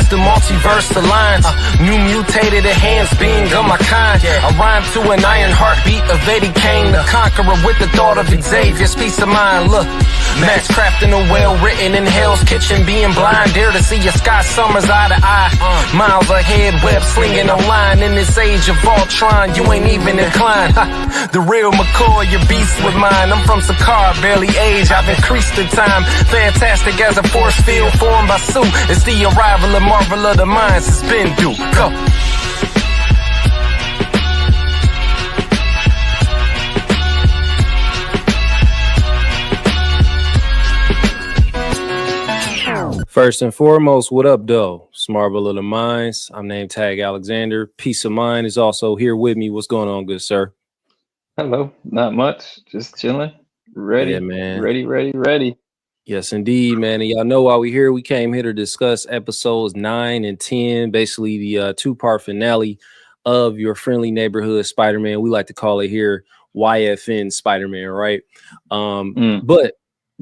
the multiverse aligns. New mutated enhanced being of my kind. I rhyme to an iron heartbeat of Eddie Kane, the conqueror with the thought of Xavier's peace of mind. Look, Max crafting a well-written in Hell's Kitchen, being blind, dare to see your Scott Summers eye to eye. Miles ahead, web slinging online in this age of Voltron, you ain't even inclined. The real McCoy, your beast with mine. I'm from Sakar, barely age, I've increased the time. Fantastic as a force field formed by Sue. It's the arrival of Marvel of the Mind, suspend due. Go. First and foremost, what up, though? It's Marvel of the Minds. I'm Nametag Alexander. Peace of Mind is also here with me. What's going on, good sir? Hello. Not much. Just chilling. Ready, yeah, man. Ready. Yes, indeed, man. And y'all know why we're here. We came here to discuss episodes 9 and 10, basically the two-part finale of Your Friendly Neighborhood Spider-Man. We like to call it here YFN Spider-Man, right? But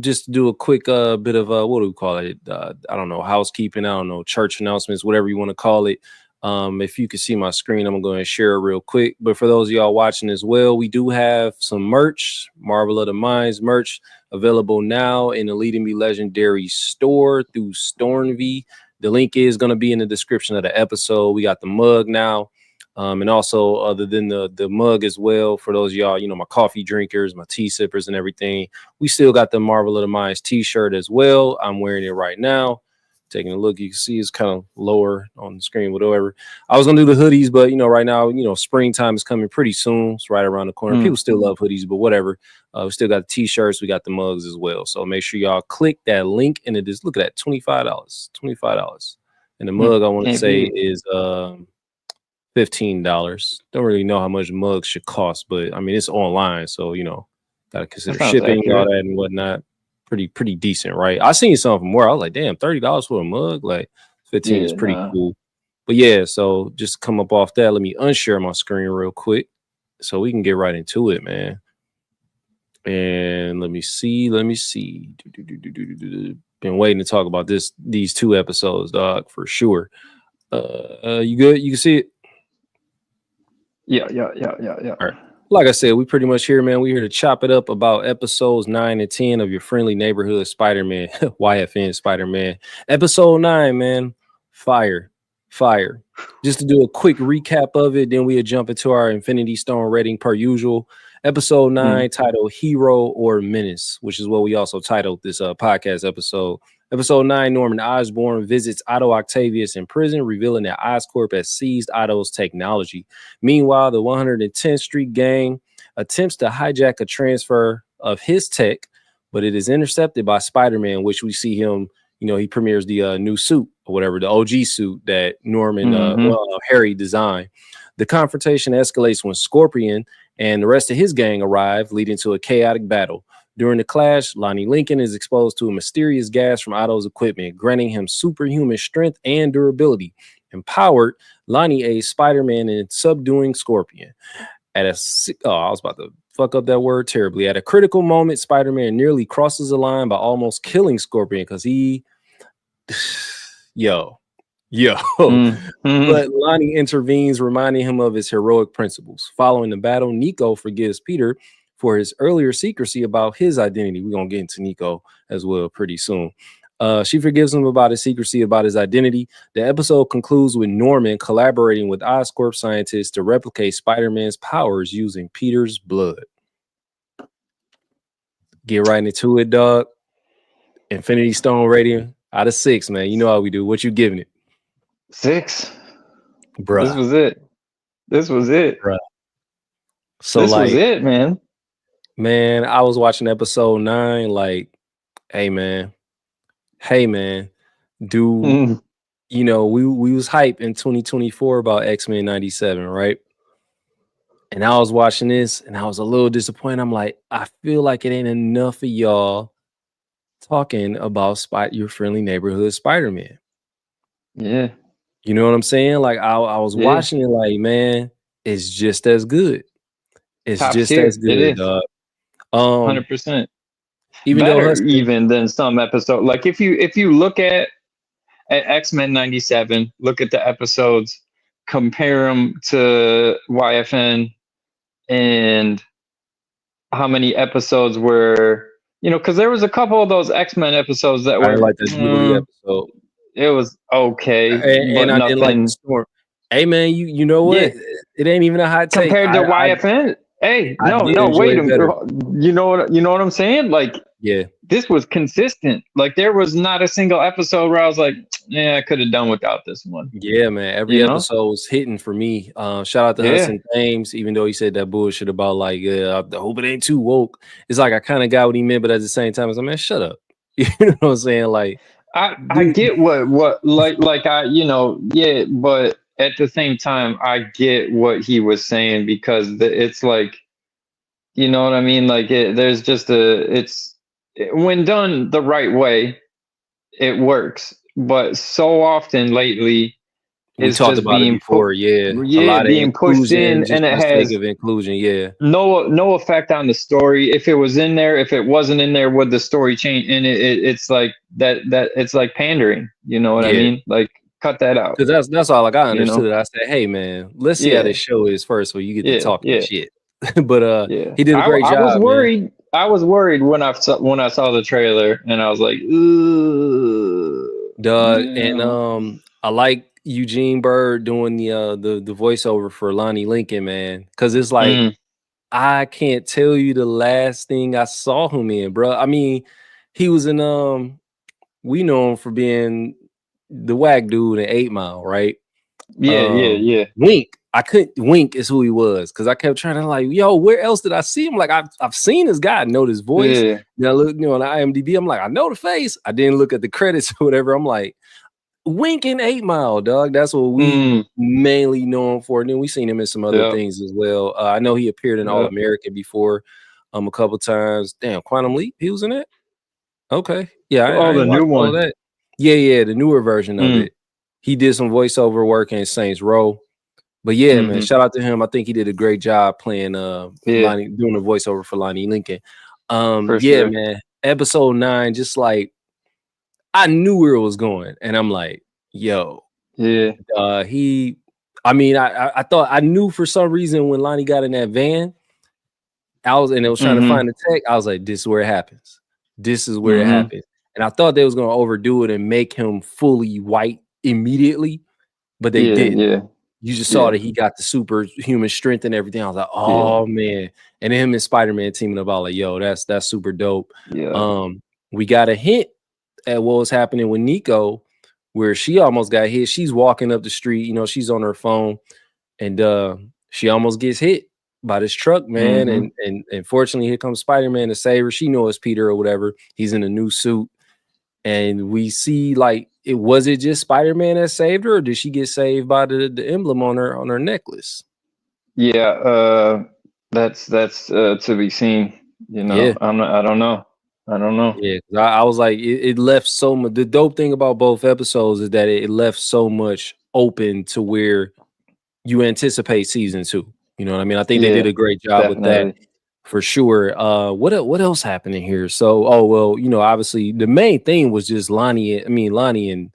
just to do a quick bit of what do we call it? I don't know, housekeeping. I don't know, church announcements, whatever you want to call it. If you can see my screen, I'm going to share it real quick. But for those of y'all watching as well, we do have some merch, Marvel of the Minds merch, available now in the Leading Me Legendary store through Stornv. The link is going to be in the description of the episode. We got the mug now. And also, other than the mug as well, for those of y'all, you know, my coffee drinkers, my tea sippers and everything, we still got the Marvel of the Minds t-shirt as well. I'm wearing it right now. Taking a look, you can see it's kind of lower on the screen, whatever. I was gonna do the hoodies, but you know, right now, you know, springtime is coming pretty soon. It's right around the corner. People still love hoodies, but whatever. We still got the t-shirts, we got the mugs as well. So make sure y'all click that link, and it is, look at that, $25. And the mug I want to say is $15. Don't really know how much mugs should cost, but I mean it's online, so you know, gotta consider shipping, all that and whatnot. Pretty decent, right? I seen something more. I was like, damn, $30 for a mug, like 15 is pretty cool. But yeah, so just come up off that. Let me unshare my screen real quick so we can get right into it, man. And let me see. Been waiting to talk about these two episodes, dog, for sure. You good? You can see it? Yeah. All right. Like I said, we pretty much here, man. We're here to chop it up about episodes 9 and 10 of Your Friendly Neighborhood Spider-Man, YFN Spider-Man. Episode 9, man, fire. Just to do a quick recap of it, then we'll jump into our Infinity Stone rating per usual. Episode 9, titled Hero or Menace, which is what we also titled this podcast episode. Episode 9, Norman Osborn visits Otto Octavius in prison, revealing that Oscorp has seized Otto's technology. Meanwhile, the 110th Street gang attempts to hijack a transfer of his tech, but it is intercepted by Spider-Man, which we see him, you know, he premieres the new suit or whatever, the OG suit that Norman, Harry designed. The confrontation escalates when Scorpion and the rest of his gang arrive, leading to a chaotic battle. During the clash, Lonnie Lincoln is exposed to a mysterious gas from Otto's equipment, granting him superhuman strength and durability. Empowered, Lonnie aids Spider-Man in subduing Scorpion. I was about to fuck up that word terribly. At a critical moment, Spider-Man nearly crosses the line by almost killing Scorpion because he... But Lonnie intervenes, reminding him of his heroic principles. Following the battle, Nico forgives Peter for his earlier secrecy about his identity. We're going to get into Nico as well pretty soon. She forgives him about his secrecy about his identity. The episode concludes with Norman collaborating with Oscorp scientists to replicate Spider-Man's powers using Peter's blood. Get right into it, dog. Infinity Stone rating out of 6, man. You know how we do. What you giving it? 6. Bruh. This was it. Bruh. So this was it, man. Man, I was watching episode 9, like, hey man, dude, you know, we was hype in 2024 about X-Men 97, right? And I was watching this and I was a little disappointed. I'm like, I feel like it ain't enough of y'all talking about Your Friendly Neighborhood Spider-Man. Yeah. You know what I'm saying? Like I was watching it like, man, it's just as good. It's Top just tier. as good, dog. 100%. Even better though even than some episode. Like if you look at at X-Men 97, look at the episodes, compare them to YFN, and how many episodes were, because there was a couple of those X-Men episodes that I didn't were, like the Jubilee episode. it was okay, but And I didn't like the nothing. storm. Hey man, you know what? Yeah, It ain't even a hot take. compared to YFN. Hey, I did no, enjoy wait, it better. you know what I'm saying? Like, Yeah, this was consistent. Like, there was not a single episode where I was like, yeah, I could have done without this one. yeah, man. Every episode was hitting for me. Shout out to Hudson Thames, even though he said that bullshit about like, I hope it ain't too woke. It's like I kind of got what he meant, but at the same time, it's like, man, shut up. You know what I'm saying? Like, I get what like I yeah, but at the same time, I get what he was saying, because it's like, you know what I mean? Like, there's just when done the right way, it works. But so often lately, we it's talked just about it being before. Yeah, a yeah, lot of being pushed inclusion in, just and for it the sake has of inclusion. Yeah, no effect on the story. If it was in there, if it wasn't in there, would the story change? And it's like that it's like pandering. You know what I yeah. mean? Like, cut that out. Because that's all like I You know? understood. I said, hey man, let's see how Yeah, this show is first, so you get to talking yeah. shit. But Yeah, he did a great I was job, man. worried. I was worried when I saw the trailer, and I was like, Dog, and yeah. I like Eugene Bird doing the voiceover for Lonnie Lincoln, man, because it's like I can't tell you the last thing I saw him in, bro. I mean, he was in we know him for being the whack dude in 8 Mile, right? Yeah. Wink. I couldn't. Wink is who he was, because I kept trying to like, yo, where else did I see him? Like, I've seen this guy, I know this voice. Yeah. Then I look, on the IMDb, I'm like, I know the face. I didn't look at the credits or whatever. I'm like, Wink in 8 Mile, dog. That's what we mainly know him for. And then we seen him in some other things as well. I know he appeared in All American before, a couple times. Damn, Quantum Leap, he was in it. Okay, yeah, I Oh, the ain't new watched all one. that. Yeah, the newer version of it. He did some voiceover work in Saints Row. But yeah, man, shout out to him. I think he did a great job playing Lonnie, doing the voiceover for Lonnie Lincoln. For Yeah, sure. man. Episode 9, just like I knew where it was going. And I'm like, yo, Yeah. I thought I knew for some reason when Lonnie got in that van, it was trying to find the tech. I was like, this is where it happens. This is where it happens. And I thought they was gonna overdo it and make him fully white immediately, but they didn't. Yeah. You just saw that he got the superhuman strength and everything. I was like, oh man. And then him and Spider-Man teaming up, I was like, yo, that's super dope. Yeah. We got a hint at what was happening with Nico, where she almost got hit. She's walking up the street, she's on her phone, and she almost gets hit by this truck, man. And fortunately, here comes Spider-Man to save her. She knows it's Peter or whatever. He's in a new suit. And we see, like, was it just Spider-Man that saved her, or did she get saved by the emblem on her necklace? Yeah, that's to be seen. Yeah. I don't know. Yeah, I was like, it left so much. The dope thing about both episodes is that it left so much open to where you anticipate season 2. You know what I mean? I think they did a great job with that. For sure. What else happened in here? So, obviously the main thing was just Lonnie and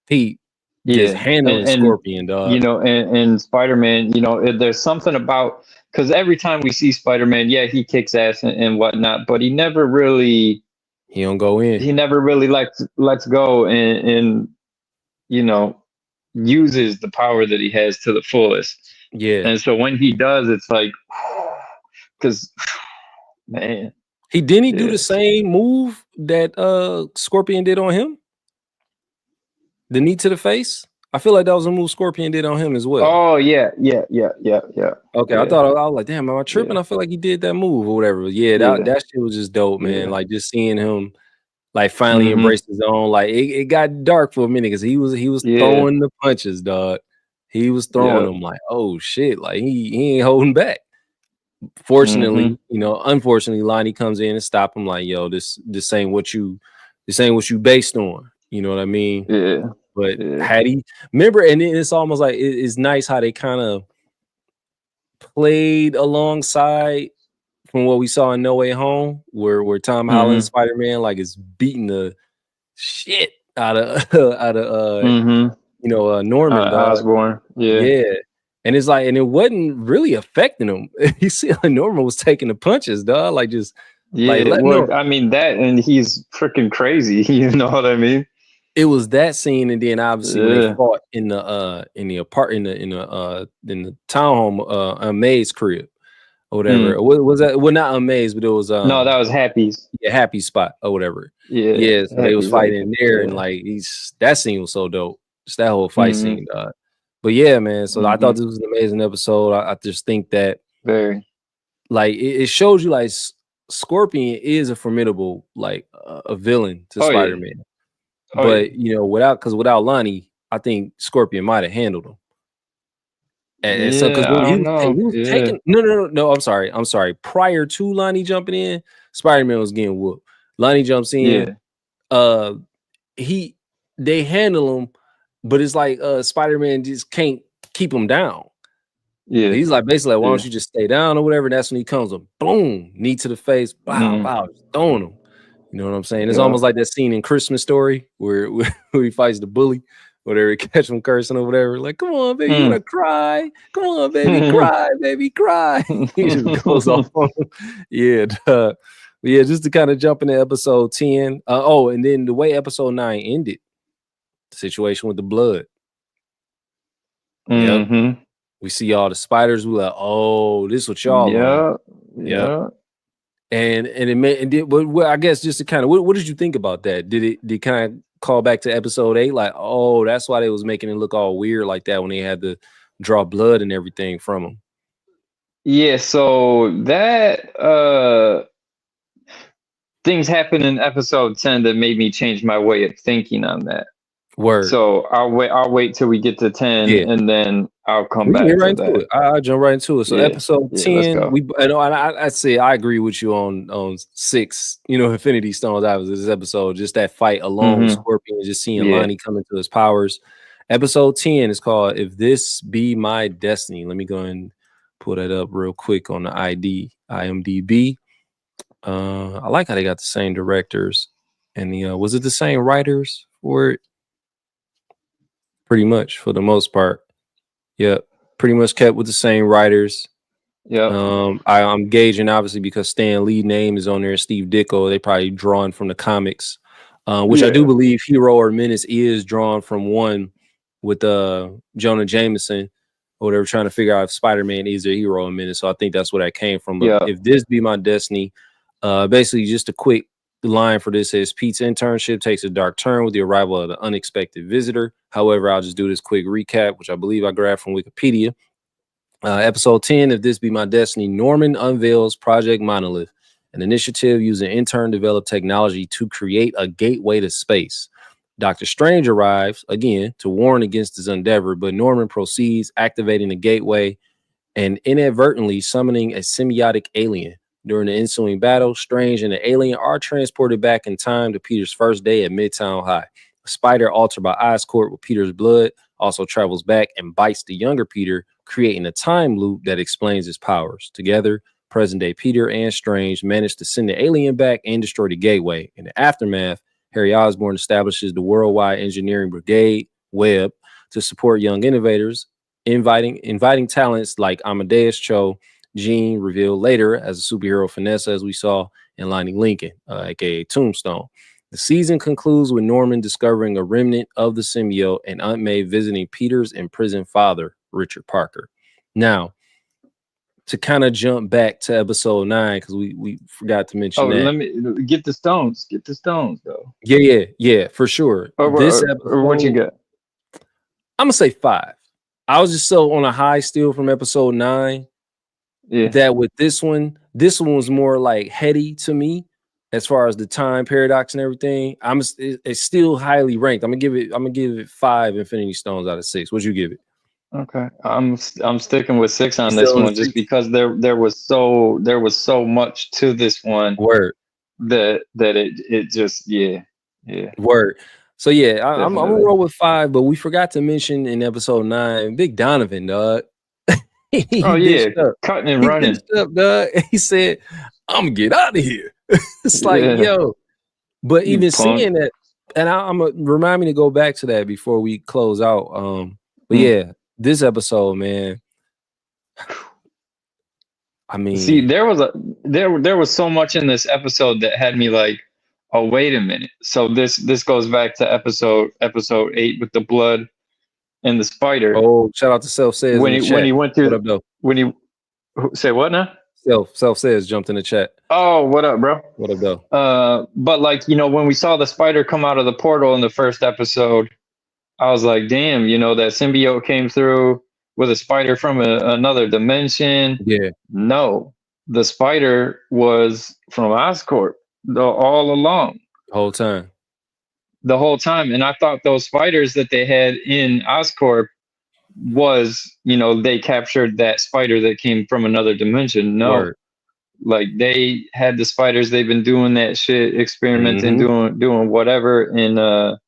Pete just handling Scorpion, dog. And Spider-Man, there's something about, because every time we see Spider-Man, he kicks ass and whatnot, but he never really lets go and uses the power that he has to the fullest. Yeah. And so when he does, it's like, because man, he do the same move that Scorpion did on him, the knee to the face. I feel like that was a move Scorpion did on him as well. Oh yeah. Okay, I was like, damn, am I tripping? I feel like he did that move or whatever. That shit was just dope, man. Like, just seeing him like finally embrace his own. Like, it got dark for a minute because he was throwing the punches, dog. He was throwing them like, oh shit, like he ain't holding back. Fortunately, unfortunately, Lonnie comes in and stop him. Like, yo, this ain't what you based on. You know what I mean? Yeah. But had he remember, and it's almost like it's nice how they kind of played alongside from what we saw in No Way Home, where Tom Holland Spider-Man like is beating the shit out of out of Norman, dog. Osborne. Yeah. Yeah. And it's like, and it wasn't really affecting him. You see, like Norman was taking the punches, dog. Like just like Yeah. letting Well, know. I mean that, and he's freaking crazy. You know what I mean? It was that scene, and then obviously when they Yeah. fought in the townhome Maze crib or whatever. What was that? Well, not Amaze, but it was No, that was Happy's. Happy Spot or whatever. Yeah. Yeah, so they was Happy's like, fighting in there, and yeah. like that scene was so dope. Just that whole fight Mm-hmm. scene, dog. But yeah, man. So I thought Mm-hmm. this was an amazing episode. I just think that Very. like it shows you like Scorpion is a formidable like a villain to Oh yeah. Spider-Man. Oh yeah. But without Lonnie, I think Scorpion might have handled him. And so because Yeah, I when don't know. he was Yeah. taking no, I'm sorry. Prior to Lonnie jumping in, Spider-Man was getting whooped. Lonnie jumps in, Yeah. They handle him, but it's like Spider-Man just can't keep him down. Yeah. He's like basically like, why Yeah. don't you just stay down or whatever? And that's when he comes up, boom, knee to the face, wow, throwing him. You know what I'm saying? It's Yeah. almost like that scene in Christmas Story where he fights the bully, whatever, he catch him cursing or whatever. Like, come on, baby, you wanna cry? Come on, baby, cry, baby, cry. He just goes off on him. Yeah, yeah, just to kind of jump into episode 10. And then the way episode 9 ended, the situation with the blood. Mm-hmm. Yep. We see all the spiders. We like, oh, this what y'all on. Yeah. And it made and did well, I guess just to kind of what did you think about that? Did it kind of call back to episode 8? Like, oh, that's why they was making it look all weird like that when they had to draw blood and everything from them. Yeah, so that things happened in episode 10 that made me change my way of thinking on that. Word. So I'll wait till we get to 10 and then I'll come back to that. I'll jump right into it. So episode 10, I say I agree with you on 6, Infinity Stones out of this episode. Just that fight alone with Scorpion, just seeing Lonnie come into his powers. Episode 10 is called If This Be My Destiny. Let me go and pull that up real quick on the IMDb. I like how they got the same directors and was it the same writers for it? Pretty much for the most part. Yep. Pretty much kept with the same writers. Yeah. I'm gauging obviously because Stan Lee name is on there, Steve Ditko. They probably drawn from the comics, which I do believe Hero or Menace is drawn from one with Jonah Jameson or whatever, trying to figure out if Spider-Man is a hero or Menace. So I think that's where that came from. But If This Be My Destiny, basically just a quick line for this is Pete's internship takes a dark turn with the arrival of an unexpected visitor. However, I'll just do this quick recap, which I believe I grabbed from Wikipedia. Episode 10, If This Be My Destiny, Norman unveils Project Monolith, an initiative using intern-developed technology to create a gateway to space. Doctor Strange arrives, again, to warn against his endeavor, but Norman proceeds, activating the gateway and inadvertently summoning a symbiotic alien. During the ensuing battle, Strange and the alien are transported back in time to Peter's first day at Midtown High. A spider altered by Oscorp with Peter's blood also travels back and bites the younger Peter, creating a time loop that explains his powers. Together, present-day Peter and Strange manage to send the alien back and destroy the gateway. In the aftermath, Harry Osborn establishes the Worldwide Engineering Brigade, WEB, to support young innovators, inviting talents like Amadeus Cho, Jean, revealed later as a superhero Finesse, as we saw, and Lonnie Lincoln, aka Tombstone. The season concludes with Norman discovering a remnant of the symbiote and Aunt May visiting Peter's imprisoned father, Richard Parker. Now, to kind of jump back to episode 9, because we forgot to mention that. Let me get the stones. Get the stones, though. Yeah, for sure. This episode, what you got? I'm gonna say 5. I was just so on a high still from episode 9. Yeah. That with this one was more like heady to me as far as the time paradox and everything. It's still highly ranked. I'm gonna give it 5 Infinity Stones out of 6. What'd you give it? Okay, I'm sticking with 6 on this one, just because there was so much to this one. Word. That it just Word. So yeah, I'm gonna roll with 5, but we forgot to mention in episode 9, Big Donovan, dog. Cutting and running. Dog. He said, "I'm gonna get out of here." It's like, yo. But even seeing that, and I'm gonna remind me to go back to that before we close out. But yeah, this episode, man. I mean, See, there was so much in this episode that had me like, oh, wait a minute. So this goes back to episode 8 with the blood and the spider. oh, shout out to Self Says in the When chat. he went What through up, though? when he say what now? Self Says jumped in the chat. Oh, what up, bro? What up, though? But like, when we saw the spider come out of the portal in the first episode, I was like, damn, that symbiote came through with a spider from another dimension. Yeah, No, the spider was from Oscorp all along, the whole time. And I thought those spiders that they had in Oscorp was, they captured that spider that came from another dimension. No, Word. like they had the spiders. They've been doing that shit, experimenting, doing whatever. And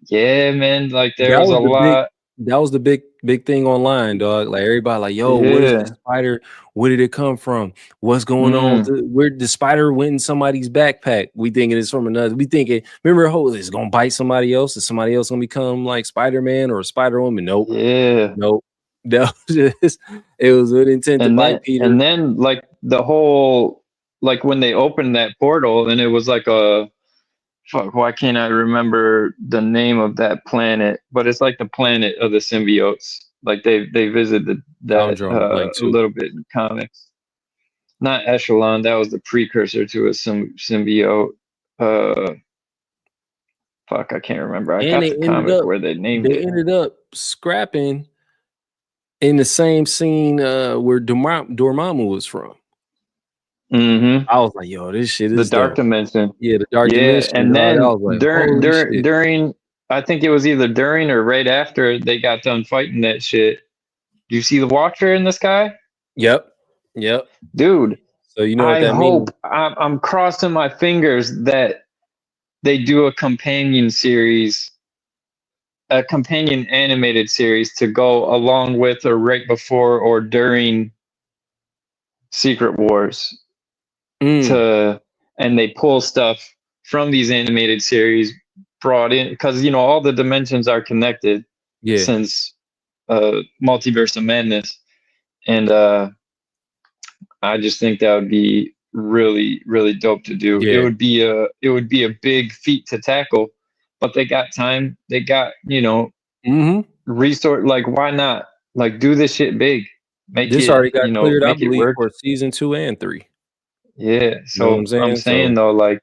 yeah, man, like there was a lot. That was the big thing online, dog. Like everybody, like, yo, what is this spider? Where did it come from? What's going on? Where the spider went in somebody's backpack? We thinking it's from another. We thinking, remember, it's gonna bite somebody else? Is somebody else gonna become like Spider-Man or Spider-Woman? Nope. Yeah. Nope. That was just, it was with intent to bite Peter. And then like the whole, like when they opened that portal and it was like fuck, why can't I remember the name of that planet? But it's like the planet of the symbiotes. Like they visited that a little bit in comics. Not Echelon, that was the precursor to a symbiote. Fuck, I can't remember. I got the comic where they named it. They ended up scrapping in the same scene where Dormammu was from. I was like, yo, this shit is the dark dimension. Yeah, the dark dimension. And then like, during I think it was either during or right after they got done fighting that shit. Do you see the Watcher in the sky? Yep. Dude. So you know what that means? I'm crossing my fingers that they do a companion series, a companion animated series to go along with or right before or during Secret Wars. And they pull stuff from these animated series brought in because all the dimensions are connected since Multiverse of Madness, and I just think that would be really, really dope to do. It would be a big feat to tackle, but they got time, they got resource. Like, why not? Like, do this shit big. Make this it, already got cleared, make I believe, work for season 2 and 3. Yeah, so I'm saying though, like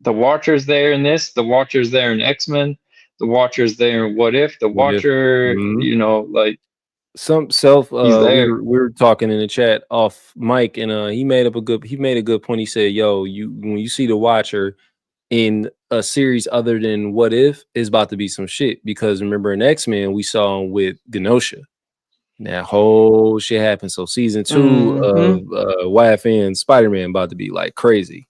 the Watcher's there in this, the Watcher's there in X-Men, the Watcher's there in What If, the Watcher, like some we were talking in the chat off mic, and he made a good point. He said, yo, when you see the Watcher in a series other than What If, is about to be some shit, because remember in X-Men we saw him with Genosha. That whole shit happened. So season 2 of YFN Spider-Man about to be like crazy.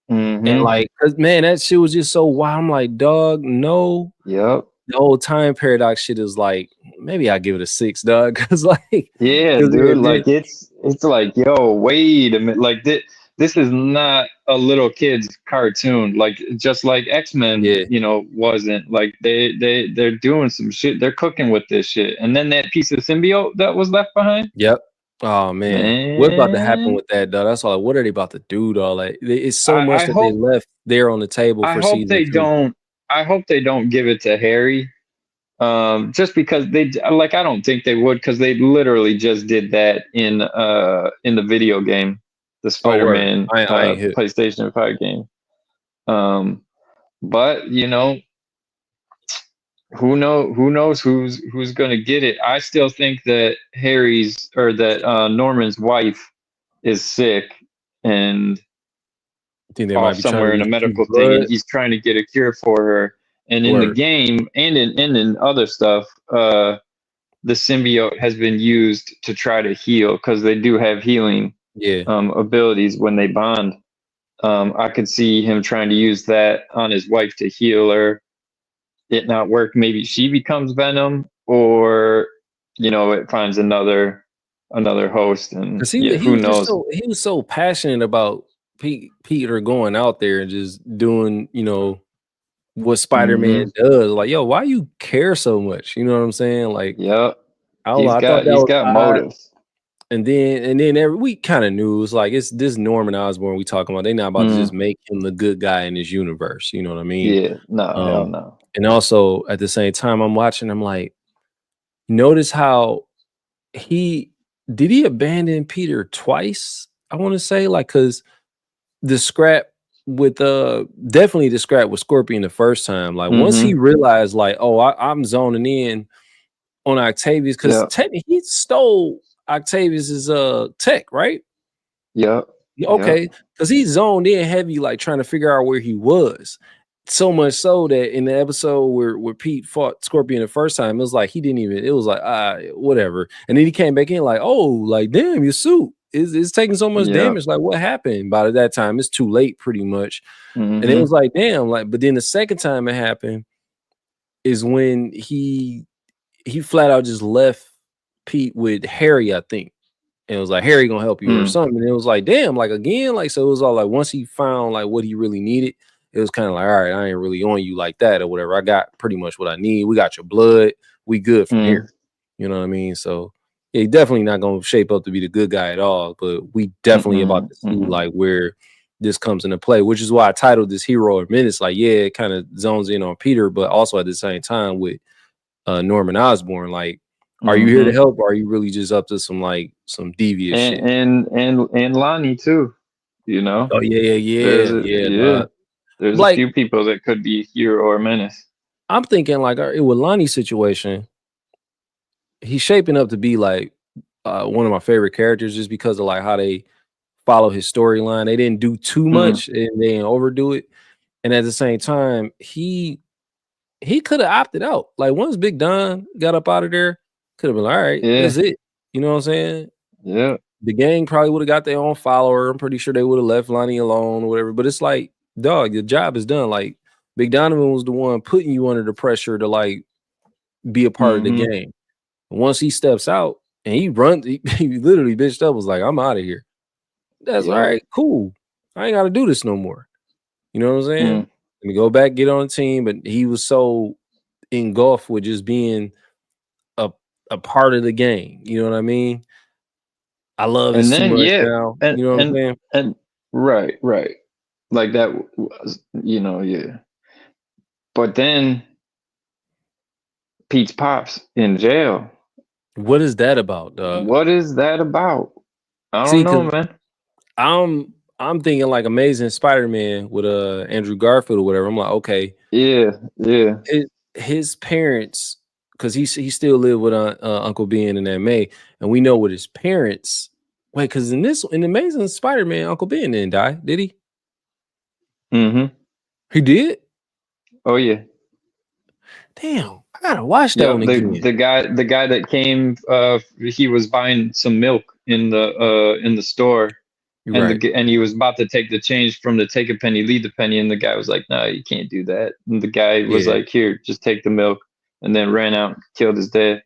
And like, cause man, that shit was just so wild. I'm like, dog, no. Yep. The whole time paradox shit is like, maybe I'll give it a 6, dog. Cause like, dude, like it's like, yo, wait a minute, like this is not a little kid's cartoon. Like, just like X-Men, wasn't. Like they're doing some shit. They're cooking with this shit. And then that piece of symbiote that was left behind. Yep. Oh man. What's about to happen with that, dog? That's all. What are they about to do, dog? Like, it's so much that they left there on the table for season 2. I hope they don't give it to Harry. Just because I don't think they would, because they literally just did that in the video game, the Spider-Man PlayStation 5 game. But who knows who's gonna get it. I still think that Norman's wife is sick and off somewhere in a medical thing, and he's trying to get a cure for her. And in the game and in other stuff, the symbiote has been used to try to heal, because they do have healing abilities when they bond. I could see him trying to use that on his wife to heal her. It not work. Maybe she becomes Venom, or it finds another host. And who knows? He was so passionate about Peter going out there and just doing what Spider-Man does. Like, yo, why you care so much? You know what I'm saying? Like, Yep. I don't know. I thought that He's was got odd. motives. And then every we kind of knew, it's like, it's this Norman Osborn we talking about. They not about to just make him the good guy in this universe. You know what I mean? Yeah. No, hell no. And also at the same time, I'm watching. I'm like, notice how he abandon Peter twice? I want to say, like, because the scrap with definitely the scrap with Scorpion the first time. Like, once he realized, like, oh, I'm zoning in on Octavius, because technically he stole Octavius's tech, right? Yep. Okay, because he zoned in heavy, like trying to figure out where he was. So much so that in the episode where Pete fought Scorpion the first time, it was like he didn't even, it was like, whatever. And then he came back in like, oh, like, damn, your suit is taking so much damage. Like, what happened? By that time, it's too late, pretty much. And it was like, damn, like, but then the second time it happened is when he flat out just left Pete with Harry, I think. And it was like, Harry gonna help you or something. And it was like, damn, like, again, like, so it was all like, once he found like what he really needed, it was kind of like, all right, I ain't really on you like that or whatever. I got pretty much what I need. We got your blood. We good from here. You know what I mean? So yeah, he definitely not gonna shape up to be the good guy at all. But we definitely about to see like where this comes into play, which is why I titled this Hero or Menace. Like, yeah, it kind of zones in on Peter, but also at the same time with Norman Osborn. Like, are you here to help, or are you really just up to some devious shit? And Lonnie too, you know. Oh yeah. There's like, a few people that could be Hero or Menace. I'm thinking like with Lonnie's situation, he's shaping up to be like one of my favorite characters just because of like how they follow his storyline. They didn't do too much and they didn't overdo it. And at the same time, he could have opted out. Like, once Big Don got up out of there, could have been like, all right, that's it. You know what I'm saying? Yeah. The gang probably would have got their own follower. I'm pretty sure they would have left Lonnie alone or whatever. But it's like, dog, your job is done. Like, Big Donovan was the one putting you under the pressure to like be a part of the game. Once he steps out and he runs, he literally bitched up, was like, I'm out of here. That's all right, cool. I ain't got to do this no more. You know what I'm saying? Let me go back, get on the team. But he was so engulfed with just being a part of the game. You know what I mean? I love this too much now. You know what I'm saying? And right. Like that was, you know, yeah. But then Pete's pops in jail. What is that about, dog? What is that about? I don't know, man. I'm thinking like Amazing Spider-Man with Andrew Garfield or whatever. I'm like, okay. Yeah. His parents, because he still lived with Uncle Ben and Aunt May, and we know what his parents. Wait, because in Amazing Spider-Man, Uncle Ben didn't die, did he? He did? Oh yeah. Damn, I gotta watch that one again. The guy that came, he was buying some milk in the store, and he was about to take the change from the take a penny, leave the penny, and the guy was like, "No, you can't do that." And the guy was like, "Here, just take the milk," and then ran out and killed his dad,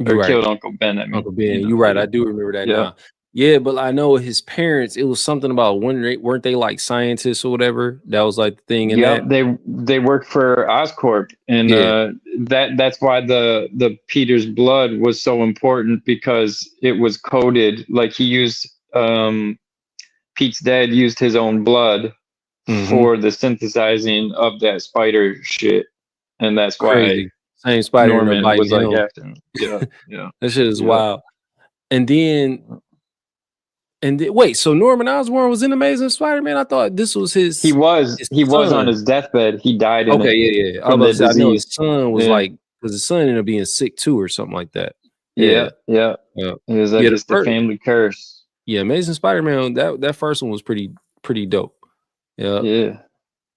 or killed Uncle Ben. I mean, Uncle Ben, you're right. I do remember that now. Yeah, but I know his parents, it was something about weren't they like scientists or whatever? That was like the thing. Yeah, they worked for Oscorp, and that's why the Peter's blood was so important, because it was coded. Like, he used Pete's dad used his own blood for the synthesizing of that spider shit, and that's why same spider Norman was like after him. Yeah. That shit is wild. And then wait, so Norman Osborn was in Amazing Spider-Man? I thought this was his. He was on his deathbed. He died in yeah. From the disease. I know his son was like, because his son ended up being sick too or something like that. Yeah. It was like, it's the family curse. Yeah, Amazing Spider-Man, that first one was pretty dope. Yeah.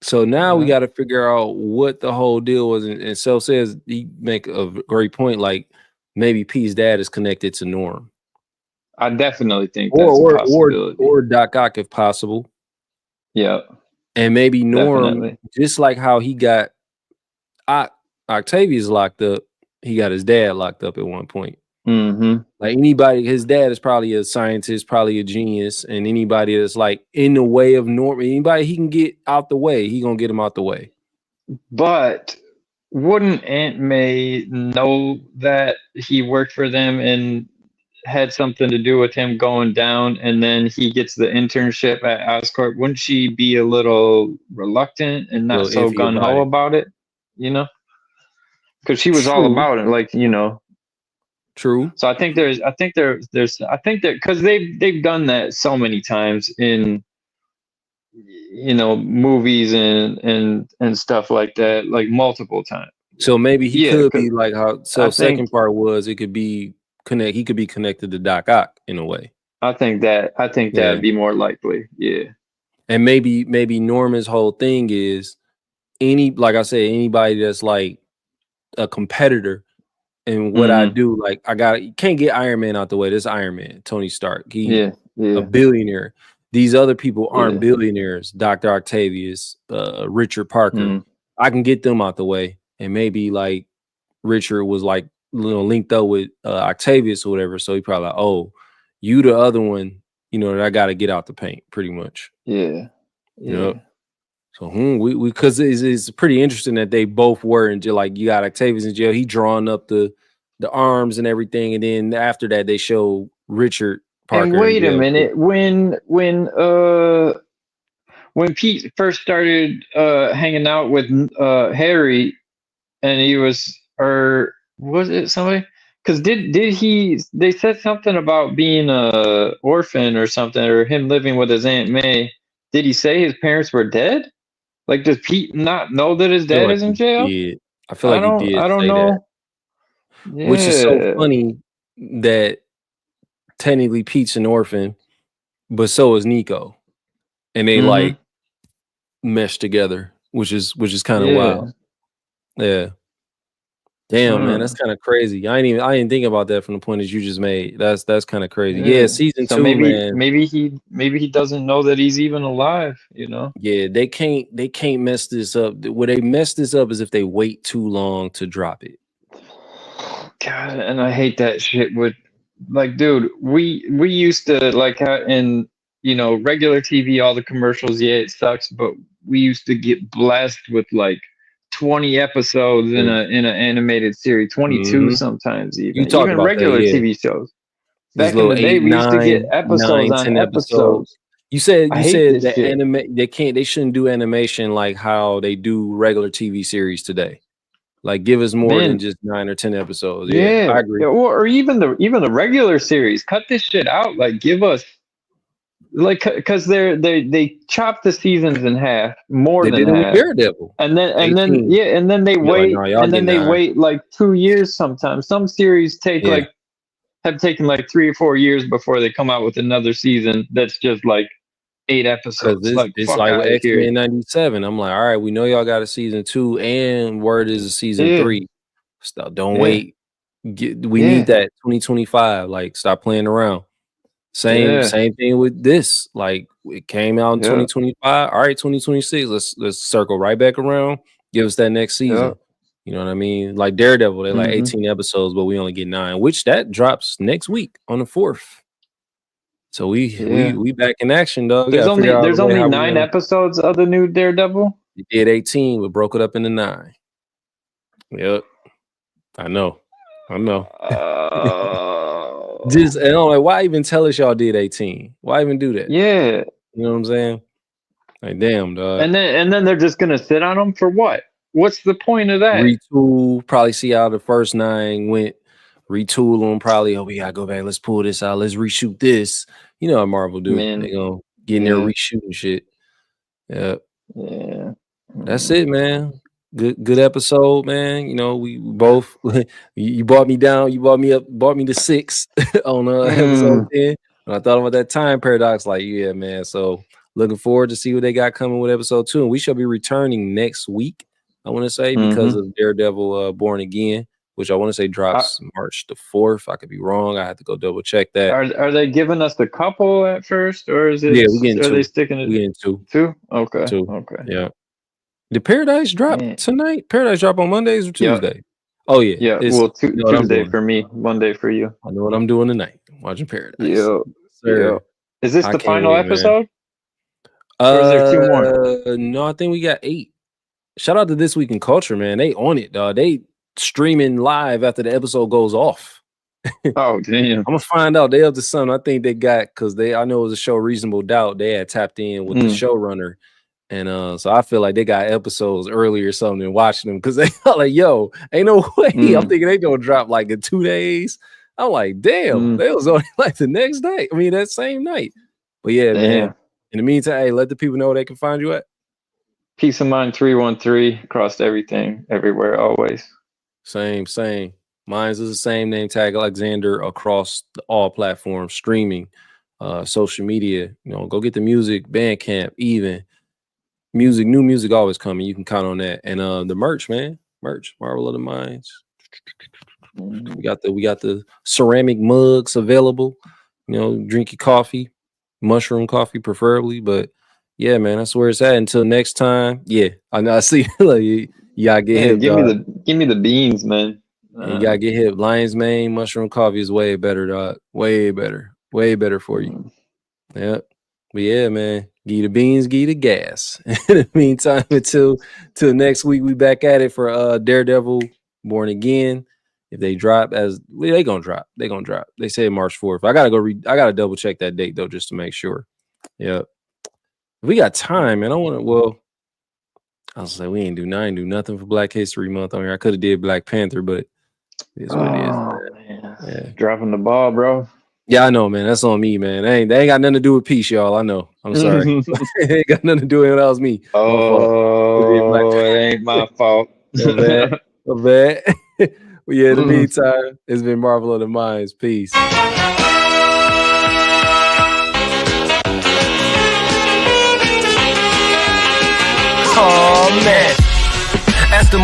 So now we got to figure out what the whole deal was. And Sel says he make a great point, like maybe Pete's dad is connected to Norm. I definitely think that's a possibility. Or Doc Ock if possible. Yeah. And maybe Norm, just like how he got Octavius locked up, he got his dad locked up at one point. Like, anybody, his dad is probably a scientist, probably a genius, and anybody that's like in the way of Norm, anybody he can get out the way, he gonna get him out the way. But wouldn't Aunt May know that he worked for them and had something to do with him going down, and then he gets the internship at Oscorp? Wouldn't she be a little reluctant and A not little so iffy gung about ho it. about it? You know, because she was all True, about it, like, you know. true. So I think that because they've done that so many times in, you know, movies and stuff like that, like multiple times. So maybe he Yeah, could because be like how. I So think second part was it could be connect. He could be connected to Doc Ock in a way. I think Yeah, that'd be more likely. Yeah. and maybe Norman's whole thing is like I said, anybody that's like a competitor in what I Hmm. do, like you can't get Iron Man out the way. This Iron Man, Tony Stark, he Yeah. a Yeah. billionaire. These other people aren't Yeah. billionaires. Dr. Octavius, Richard Parker. Mm. I can get them out the way, and maybe like Richard was like linked up with Octavius or whatever. So he probably like, oh, you the other one, that I got to get out the paint, pretty much. Yeah. Yep. Yeah. So we because it's pretty interesting that they both were in jail. Like you got Octavius in jail, he drawing up the arms and everything, and then after that they show Richard And Parker in wait a jail too. minute, when Pete first started hanging out with Harry, and he was, or was it somebody? Because did he? They said something about being a orphan or something, or him living with his Aunt May. Did he say his parents were dead? Like, does Pete not know that his I feel dad like is in he jail? did. I feel like he did I don't say that, know. which is so Yeah. funny that technically Pete's an orphan, but so is Nico, and they Mm-hmm. like mesh together, which is kind of wild. Yeah. Yeah. Damn, man, that's Mm. kind of crazy. I didn't think about that from the point that you just made. That's kind of crazy. Yeah, Yeah. season So two, man. maybe he doesn't know that he's even alive, you know? Yeah, they can't mess this up. Where they mess this up is if they wait too long to drop it. God, and I hate that shit with, like, dude, we used to like in, you know, regular TV, all the commercials, yeah, it sucks, but we used to get blessed with like 20 episodes in Yeah. a in an animated series, 22 Hmm. sometimes, You even talked even about that, regular yeah. TV shows. These Back in little the day, eight, we used to get nine, episodes nine, on 10 episodes. episodes. You said I you hate said this that shit. they shouldn't do animation like how they do regular TV series today. Like give us more than Man, just 9 or 10 episodes. Yeah, yeah, I agree. yeah, or even the regular series. Cut this shit out. Like, give us, like, because they chop the seasons in half, more They than did it with half, Daredevil. and then 18. yeah, and then they You're like, wait, no, y'all get 9. like 2 years sometimes. Some series take Yeah. like, have taken like 3 or 4 years before they come out with another season that's just like 8 episodes. Because it's Like, it's fuck like with out of here. X-Men 97. I'm like, all right, we know y'all got a season 2 and word is a season Yeah, 3. Stop, don't yeah, wait. We need yeah, that 2025. Like, stop playing around. Same yeah, same thing with this. Like it came out in yeah, 2025. All right, 2026. Let's circle right back around. Give us that next yeah. season. You know what I mean? Like Daredevil, they like Hmm. 18 episodes, but we only get 9, which that drops next week on the 4th. So we we Yeah. we back in action, dog. We gotta figure out a There's way only how we're 9 episodes of the new Daredevil. we did 18, but broke it up into 9. Yep. I know. I know. Just and I'm like, why even tell us y'all did 18? Why even do that? Yeah. You know what I'm saying? Like, damn, dog. And then they're just gonna sit on them for what? What's the point of that? Retool, probably see how the first 9 went, retool them, probably, oh, we gotta go back, let's pull this out, let's reshoot this. You know how Marvel do. They Man. gonna get in there Yeah. reshooting shit. Yeah. Yeah. That's it, man. Good episode, man. You know, we both you brought me down, you brought me to 6 on episode Mm. 10. And I thought about that time paradox, like, yeah, man. So looking forward to see what they got coming with episode 2. And we shall be returning next week, I want to say, because Mm-hmm. of Daredevil Born Again, which I want to say drops March the 4th. I could be wrong. I have to go double check that. Are they giving us the couple at first, or is it, Yeah, we getting are they 2. sticking We it getting 2. two? Okay. 2. Okay. Yeah. Did Paradise drop Man. tonight? Paradise drop on Mondays or Yeah. Tuesday? Oh yeah, Yeah. it's Well, you know what I'm Tuesday doing. for me, Monday for you. I know what I'm doing tonight. Watching Paradise, Yeah. Yeah. sir. Is this I the can't final wait, man. episode, or is there 2 more? No, I think we got 8. shout out to This Week in Culture, man. They on it, dog. They streaming live after the episode goes off. Oh damn! I'm gonna find out. They up to something. I think they got because I know it was a show Reasonable Doubt. They had tapped in with the showrunner, and so I feel like they got episodes early or something and watching them because they like, yo, ain't no way. I'm thinking they gonna drop like in 2 days. I'm like, damn, they was only like the next day. I mean, that same night. But yeah, man. In the meantime, hey, let the people know where they can find you at. Peace of Mind 313 across everything, everywhere, always. Same. Mine's is the same name tag Alexander across all platforms, streaming, social media. You know, go get the music, Bandcamp, even music, new music always coming. You can count on that. And the merch, man. Merch, Marvel of the Minds. We got the ceramic mugs available. You know, drink your coffee, mushroom coffee preferably. But yeah, man, that's where it's at. Until next time. Yeah, I see. Like, you gotta get hip. Give me the beans, man. You gotta get hip. Lion's Mane mushroom coffee is way better, dog. Way better for you. Yep. But yeah, man, give you the beans, give you the gas. In the meantime, until next week, we back at it for Daredevil Born Again. If they drop, they gonna drop. They say March 4th. I gotta double check that date though, just to make sure. Yep. If we got time, man, I want to. Well, I was like, we ain't do nothing for Black History Month on here. I could have did Black Panther, but it's what it is. Man. Yeah. Dropping the ball, bro. Yeah, I know, man. That's on me, man. They ain't got nothing to do with peace, y'all. I know. I'm sorry. It ain't got nothing to do with it. That was me. Oh, it ain't my fault. My bad. But yeah, in the meantime, it's been Marvel of the Minds. Peace. Oh man, as the